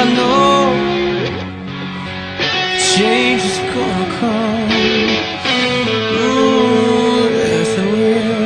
I know change is gonna come. Ooh, yes, it will.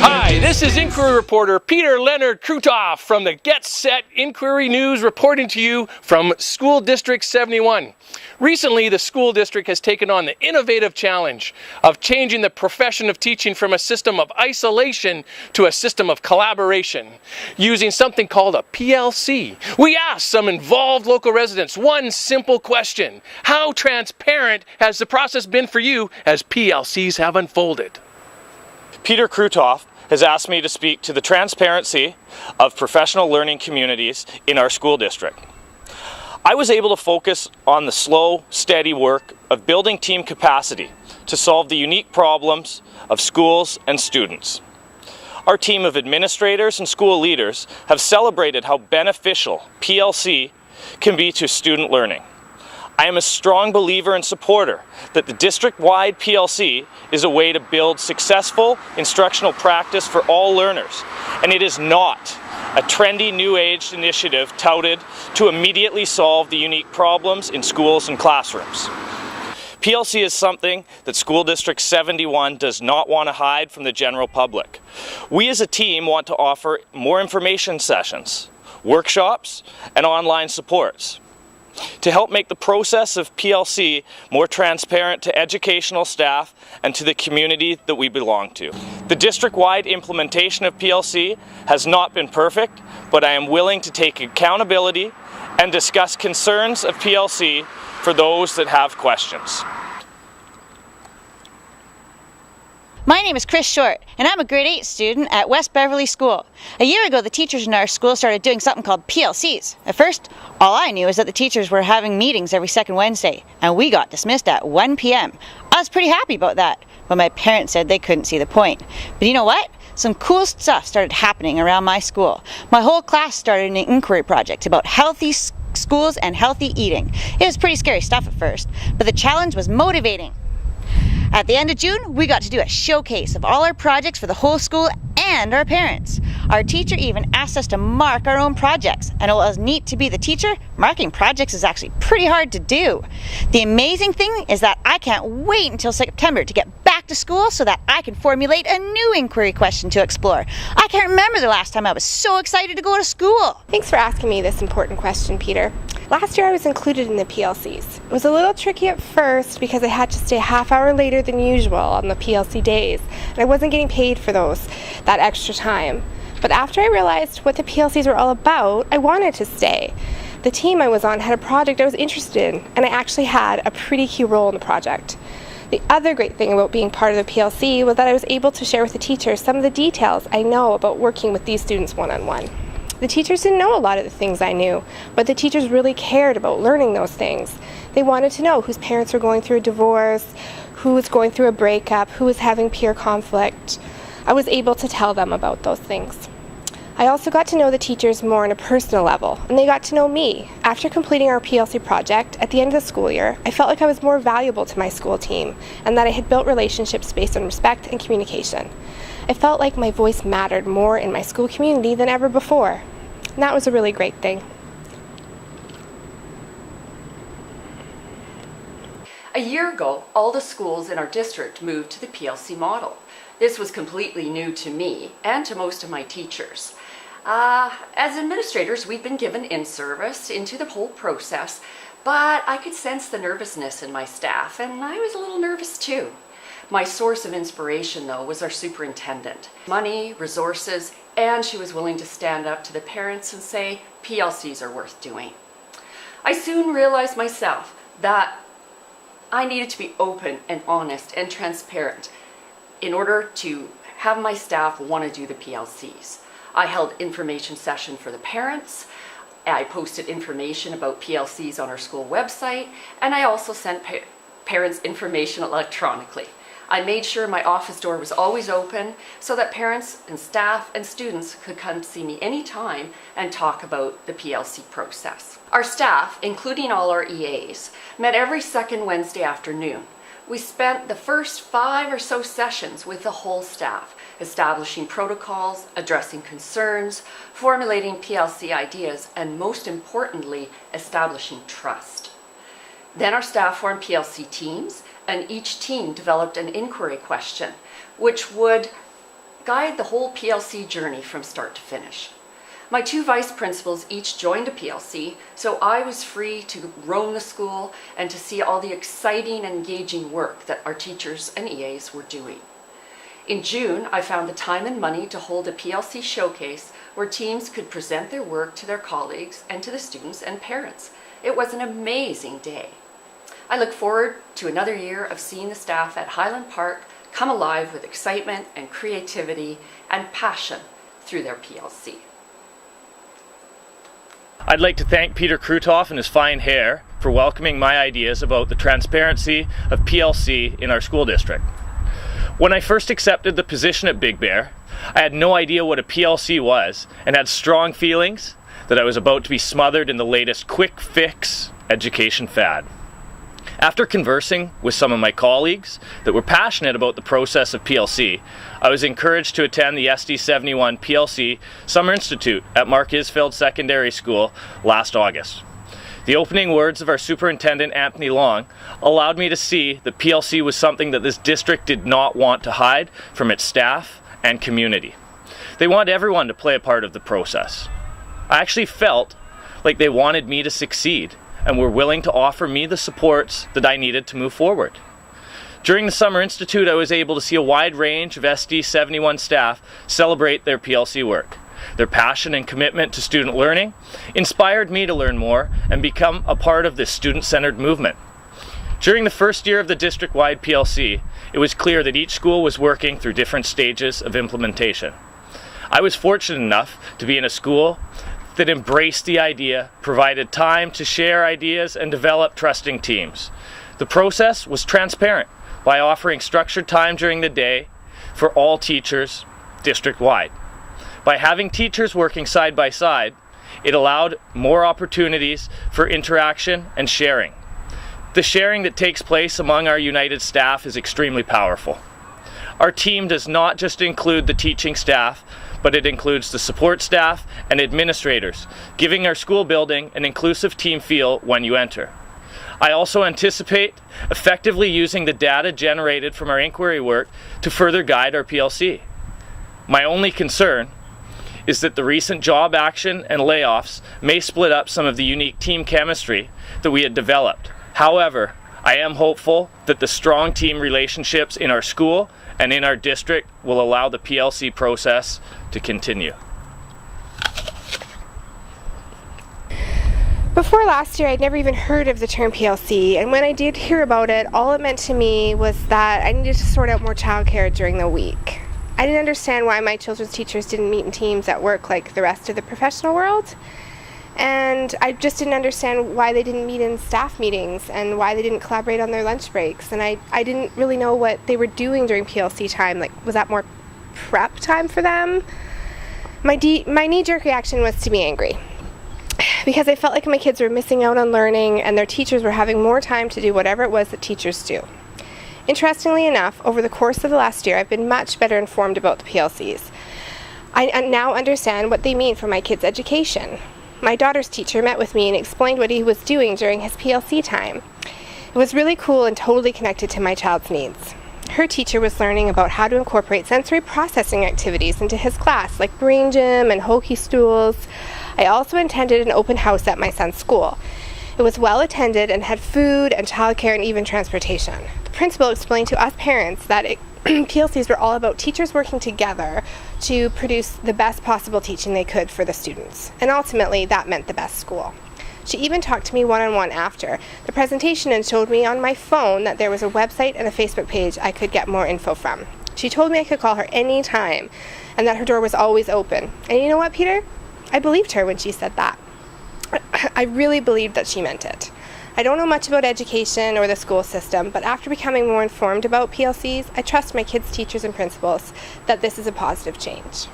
Hi, this is Inquiry reporter Peter Leonard Krutoff from the Get Set Inquiry News reporting to you from School District 71. Recently, the school district has taken on the innovative challenge of changing the profession of teaching from a system of isolation to a system of collaboration, using something called a PLC. We asked some involved local residents one simple question: how transparent has the process been for you as PLCs have unfolded? Peter Krutoff has asked me to speak to the transparency of professional learning communities in our school district. I was able to focus on the slow, steady work of building team capacity to solve the unique problems of schools and students. Our team of administrators and school leaders have celebrated how beneficial PLC can be to student learning. I am a strong believer and supporter that the district-wide PLC is a way to build successful instructional practice for all learners, and it is not a trendy new age initiative touted to immediately solve the unique problems in schools and classrooms. PLC is something that School District 71 does not want to hide from the general public. We as a team want to offer more information sessions, workshops, and online supports to help make the process of PLC more transparent to educational staff and to the community that we belong to. The district-wide implementation of PLC has not been perfect, but I am willing to take accountability and discuss concerns of PLC for those that have questions. My name is Chris Short, and I'm a grade 8 student at West Beverly School. A year ago, the teachers in our school started doing something called PLCs. At first, all I knew was that the teachers were having meetings every second Wednesday, and we got dismissed at 1 p.m. I was pretty happy about that, but my parents said they couldn't see the point. But you know what? Some cool stuff started happening around my school. My whole class started an inquiry project about healthy schools and healthy eating. It was pretty scary stuff at first, but the challenge was motivating. At the end of June, we got to do a showcase of all our projects for the whole school and our parents. Our teacher even asked us to mark our own projects, and it was neat to be the teacher. Marking projects is actually pretty hard to do. The amazing thing is that I can't wait until September to get back to school so that I can formulate a new inquiry question to explore. I can't remember the last time I was so excited to go to school. Thanks for asking me this important question, Peter. Last year I was included in the PLCs. It was a little tricky at first because I had to stay a half hour later than usual on the PLC days, and I wasn't getting paid for that extra time. But after I realized what the PLCs were all about, I wanted to stay. The team I was on had a project I was interested in, and I actually had a pretty key role in the project. The other great thing about being part of the PLC was that I was able to share with the teachers some of the details I know about working with these students one-on-one. The teachers didn't know a lot of the things I knew, but the teachers really cared about learning those things. They wanted to know whose parents were going through a divorce, who was going through a breakup, who was having peer conflict. I was able to tell them about those things. I also got to know the teachers more on a personal level, and they got to know me. After completing our PLC project, at the end of the school year, I felt like I was more valuable to my school team, and that I had built relationships based on respect and communication. I felt like my voice mattered more in my school community than ever before, and that was a really great thing. A year ago, all the schools in our district moved to the PLC model. This was completely new to me and to most of my teachers. As administrators, we've been given in-service into the whole process, but I could sense the nervousness in my staff, and I was a little nervous too. My source of inspiration, though, was our superintendent. Money, resources, and she was willing to stand up to the parents and say, PLCs are worth doing. I soon realized myself that I needed to be open and honest and transparent in order to have my staff want to do the PLCs. I held information session for the parents, I posted information about PLCs on our school website, and I also sent parents information electronically. I made sure my office door was always open so that parents and staff and students could come see me anytime and talk about the PLC process. Our staff, including all our EAs, met every second Wednesday afternoon. We spent the first 5 or so sessions with the whole staff, establishing protocols, addressing concerns, formulating PLC ideas, and most importantly, establishing trust. Then our staff formed PLC teams, and each team developed an inquiry question, which would guide the whole PLC journey from start to finish. My 2 vice principals each joined a PLC, so I was free to roam the school and to see all the exciting and engaging work that our teachers and EAs were doing. In June, I found the time and money to hold a PLC showcase where teams could present their work to their colleagues and to the students and parents. It was an amazing day. I look forward to another year of seeing the staff at Highland Park come alive with excitement and creativity and passion through their PLC. I'd like to thank Peter Krutoff and his fine hair for welcoming my ideas about the transparency of PLC in our school district. When I first accepted the position at Big Bear, I had no idea what a PLC was and had strong feelings that I was about to be smothered in the latest quick fix education fad. After conversing with some of my colleagues that were passionate about the process of PLC, I was encouraged to attend the SD71 PLC Summer Institute at Mark Isfeld Secondary School last August. The opening words of our superintendent, Anthony Long, allowed me to see that PLC was something that this district did not want to hide from its staff and community. They want everyone to play a part of the process. I actually felt like they wanted me to succeed and were willing to offer me the supports that I needed to move forward. During the Summer Institute, I was able to see a wide range of SD71 staff celebrate their PLC work. Their passion and commitment to student learning inspired me to learn more and become a part of this student-centered movement. During the first year of the district-wide PLC, it was clear that each school was working through different stages of implementation. I was fortunate enough to be in a school that embraced the idea, provided time to share ideas, and develop trusting teams. The process was transparent by offering structured time during the day for all teachers district-wide. By having teachers working side by side, it allowed more opportunities for interaction and sharing. The sharing that takes place among our united staff is extremely powerful. Our team does not just include the teaching staff, but it includes the support staff and administrators, giving our school building an inclusive team feel when you enter. I also anticipate effectively using the data generated from our inquiry work to further guide our PLC. My only concern is that the recent job action and layoffs may split up some of the unique team chemistry that we had developed. However, I am hopeful that the strong team relationships in our school and in our district will allow the PLC process to continue. Before last year, I'd never even heard of the term PLC, and when I did hear about it, all it meant to me was that I needed to sort out more childcare during the week. I didn't understand why my children's teachers didn't meet in teams at work like the rest of the professional world, and I just didn't understand why they didn't meet in staff meetings and why they didn't collaborate on their lunch breaks, and I didn't really know what they were doing during PLC time. Like, was that more prep time for them? My knee-jerk reaction was to be angry, because I felt like my kids were missing out on learning and their teachers were having more time to do whatever it was that teachers do. Interestingly enough, over the course of the last year, I've been much better informed about the PLCs. I now understand what they mean for my kids' education. My daughter's teacher met with me and explained what he was doing during his PLC time. It was really cool and totally connected to my child's needs. Her teacher was learning about how to incorporate sensory processing activities into his class, like brain gym and hokey stools. I also attended an open house at my son's school. It was well attended and had food and childcare and even transportation. The principal explained to us parents that PLCs were all about teachers working together to produce the best possible teaching they could for the students. And ultimately, that meant the best school. She even talked to me one-on-one after the presentation and showed me on my phone that there was a website and a Facebook page I could get more info from. She told me I could call her anytime and that her door was always open. And you know what, Peter? I believed her when she said that. I really believed that she meant it. I don't know much about education or the school system, but after becoming more informed about PLCs, I trust my kids' teachers and principals that this is a positive change.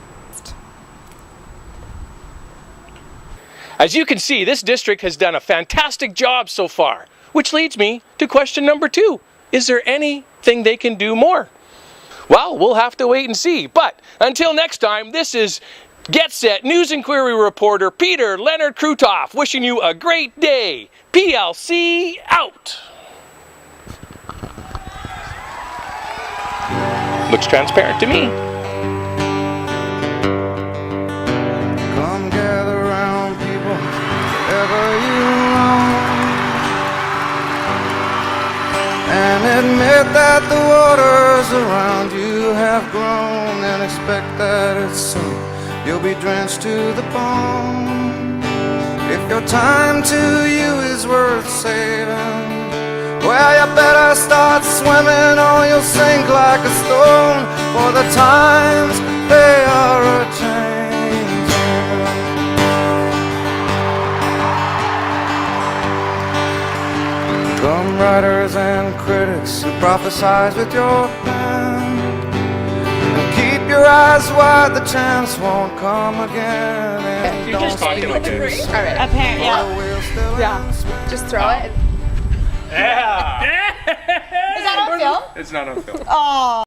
As you can see, this district has done a fantastic job so far, which leads me to question number 2. Is there anything they can do more? Well, we'll have to wait and see. But until next time, this is Get Set News Inquiry reporter Peter Leonard Krutoff wishing you a great day. PLC out. Looks transparent to me. Come gather round, people, wherever you roam, and admit that the waters around you have grown, and expect that it's soon you'll be drenched to the bone. If your time to you is worth saving, well, you better start swimming or you'll sink like a stone, for the times they are a-changing. Come writers and critics who prophesize with your pen, and keep your eyes wide, the chance won't come again. And You're just talking like this. Apparently, yeah. Yeah, just throw it. Yeah. Is that on film? It's not on film. Oh.